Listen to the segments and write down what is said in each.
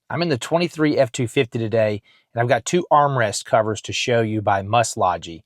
I'm in the 23 F250 today, and I've got two armrest covers to show you by Muslogy.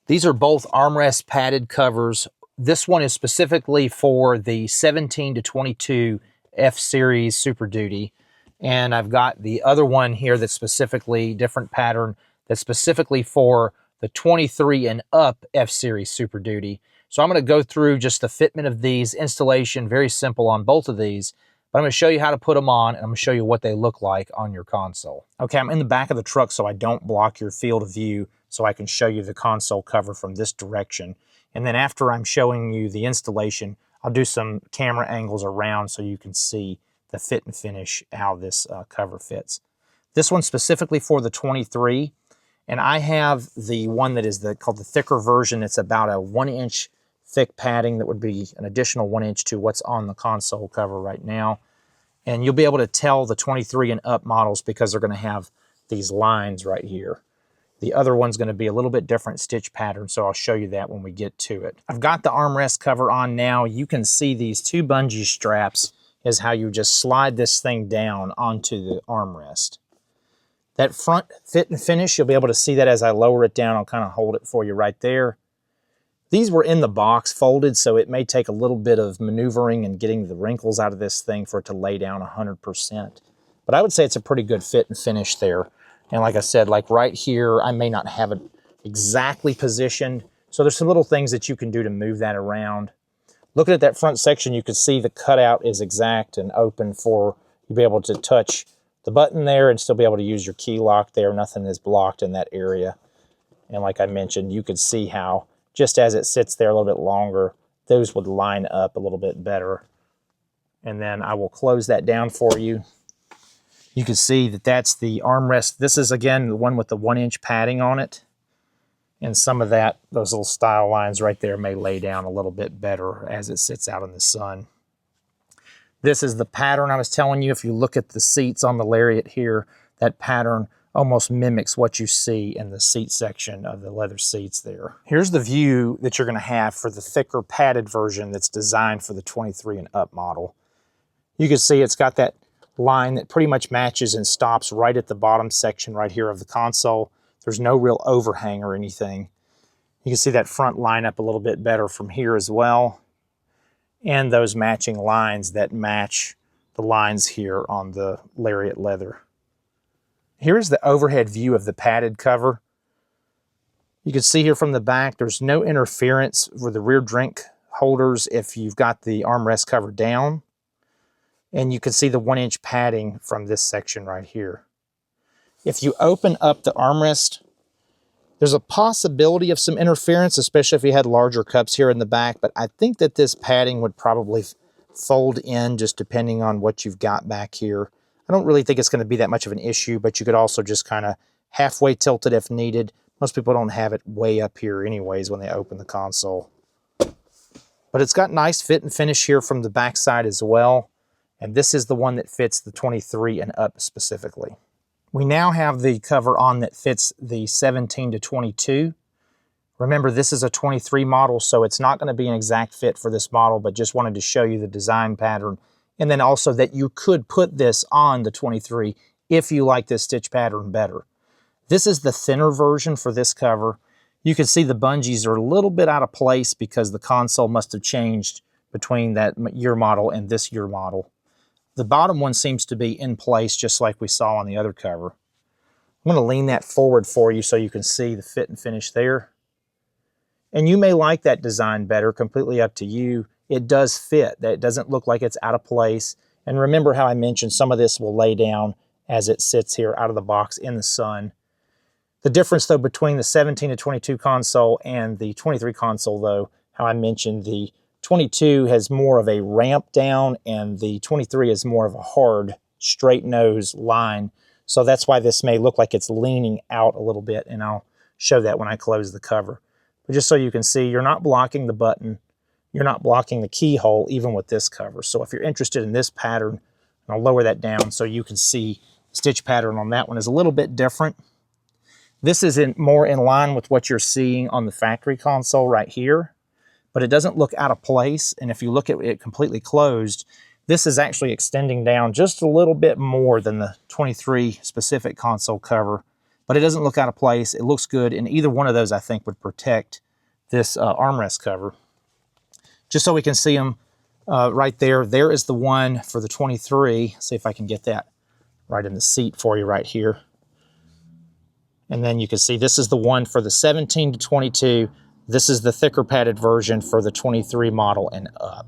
These are both armrest padded covers. This one is specifically for the 17 to 22 F-Series Super Duty, and I've got the other one here that's specifically different pattern that's specifically for the 23 and up F-Series Super Duty. So I'm going to go through just the fitment of these, installation, very simple on both of these. But I'm going to show you how to put them on, and I'm going to show you what they look like on your console. Okay, I'm in the back of the truck so I don't block your field of view, so I can show you the console cover from this direction. And then after I'm showing you the installation, I'll do some camera angles around so you can see the fit and finish, how this cover fits. This one's specifically for the 23, and I have the one that is called the thicker version. It's about a 1-inch thick padding that would be an additional 1 inch to what's on the console cover right now. And you'll be able to tell the 23 and up models because they're going to have these lines right here. The other one's going to be a little bit different stitch pattern, so I'll show you that when we get to it. I've got the armrest cover on now. You can see these two bungee straps is how you just slide this thing down onto the armrest. That front fit and finish, you'll be able to see that as I lower it down. I'll kind of hold it for you right there. These were in the box folded, so it may take a little bit of maneuvering and getting the wrinkles out of this thing for it to lay down 100%. But I would say it's a pretty good fit and finish there. And like I said, like right here, I may not have it exactly positioned. So there's some little things that you can do to move that around. Looking at that front section, you can see the cutout is exact and open for you to be able to touch the button there and still be able to use your key lock there. Nothing is blocked in that area. And like I mentioned, you could see how just as it sits there a little bit longer, those would line up a little bit better. And then I will close that down for you. You can see that that's the armrest. This is, again, the one with the 1-inch padding on it. And some of that, those little style lines right there may lay down a little bit better as it sits out in the sun. This is the pattern I was telling you. If you look at the seats on the Lariat here, that pattern almost mimics what you see in the seat section of the leather seats there. Here's the view that you're going to have for the thicker padded version that's designed for the 23 and up model. You can see it's got that line that pretty much matches and stops right at the bottom section right here of the console. There's no real overhang or anything. You can see that front line up a little bit better from here as well. And those matching lines that match the lines here on the Lariat leather. Here's the overhead view of the padded cover. You can see here from the back, there's no interference with the rear drink holders if you've got the armrest cover down. And you can see the 1-inch padding from this section right here. If you open up the armrest, there's a possibility of some interference, especially if you had larger cups here in the back, but I think that this padding would probably fold in just depending on what you've got back here. I don't really think it's going to be that much of an issue, but you could also just kind of halfway tilt it if needed. Most people don't have it way up here anyways when they open the console. But it's got nice fit and finish here from the back side as well. And this is the one that fits the 23 and up specifically. We now have the cover on that fits the 17 to 22. Remember, this is a 23 model, so it's not going to be an exact fit for this model, but just wanted to show you the design pattern. And then also that you could put this on the 23 if you like this stitch pattern better. This is the thinner version for this cover. You can see the bungees are a little bit out of place because the console must have changed between that year model and this year model. The bottom one seems to be in place just like we saw on the other cover. I'm going to lean that forward for you so you can see the fit and finish there. And you may like that design better, completely up to you. It does fit. It doesn't look like it's out of place. And remember how I mentioned some of this will lay down as it sits here out of the box in the sun. The difference, though, between the 17 to 22 console and the 23 console, though, how I mentioned the 22 has more of a ramp down and the 23 is more of a hard, straight nose line. So that's why this may look like it's leaning out a little bit, and I'll show that when I close the cover. But just so you can see, you're not blocking the button. You're not blocking the keyhole even with this cover. So if you're interested in this pattern, I'll lower that down so you can see the stitch pattern on that one is a little bit different. This is more in line with what you're seeing on the factory console right here, but it doesn't look out of place. And if you look at it completely closed, This is actually extending down just a little bit more than the 23 specific console cover, but it doesn't look out of place. It looks good, and either one of those I think would protect this armrest cover. Just so we can see them right there. There is the one for the 23. See if I can get that right in the seat for you right here. And then you can see this is the one for the 17 to 22. This is the thicker padded version for the 23 model and up.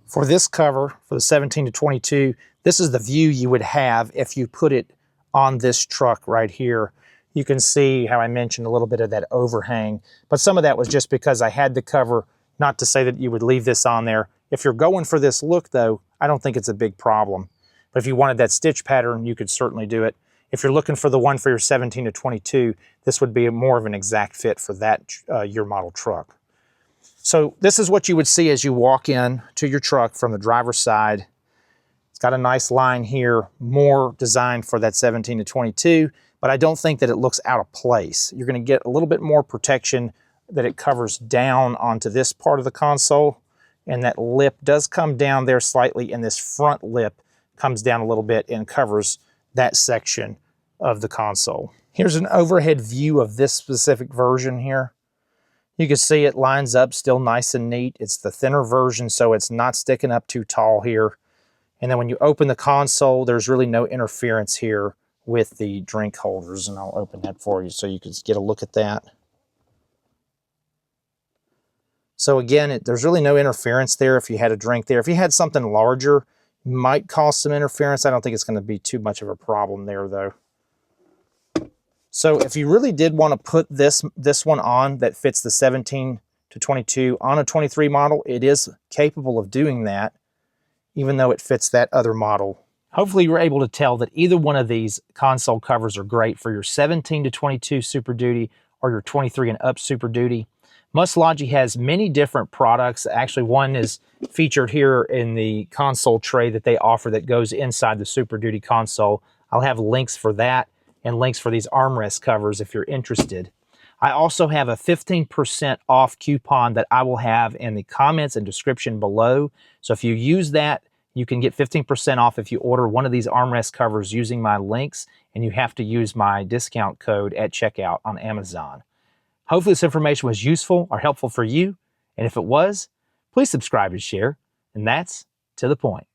For this cover, for the 17 to 22, this is the view you would have if you put it on this truck right here. You can see how I mentioned a little bit of that overhang, but some of that was just because I had the cover, not to say that you would leave this on there. If you're going for this look though, I don't think it's a big problem. But if you wanted that stitch pattern, you could certainly do it. If you're looking for the one for your 17 to 22, this would be more of an exact fit for that year model truck. So this is what you would see as you walk in to your truck from the driver's side. It's got a nice line here, more designed for that 17 to 22, but I don't think that it looks out of place. You're going to get a little bit more protection that it covers down onto this part of the console, and that lip does come down there slightly, and this front lip comes down a little bit and covers that section of the console. Here's an overhead view of this specific version here. You can see it lines up still nice and neat. It's the thinner version, so it's not sticking up too tall here. And then when you open the console, there's really no interference here with the drink holders, and I'll open that for you so you can get a look at that. So again, there's really no interference there if you had a drink there. If you had something larger, it might cause some interference. I don't think it's going to be too much of a problem there though. So if you really did want to put this one on that fits the 17 to 22 on a 23 model, it is capable of doing that, even though it fits that other model. Hopefully you're able to tell that either one of these console covers are great for your 17 to 22 Super Duty or your 23 and up Super Duty. Muslogy has many different products. Actually, one is featured here in the console tray that they offer that goes inside the Super Duty console. I'll have links for that and links for these armrest covers if you're interested. I also have a 15% off coupon that I will have in the comments and description below. So if you use that, you can get 15% off if you order one of these armrest covers using my links, and you have to use my discount code at checkout on Amazon. Hopefully this information was useful or helpful for you, and if it was, please subscribe and share, and that's to the point.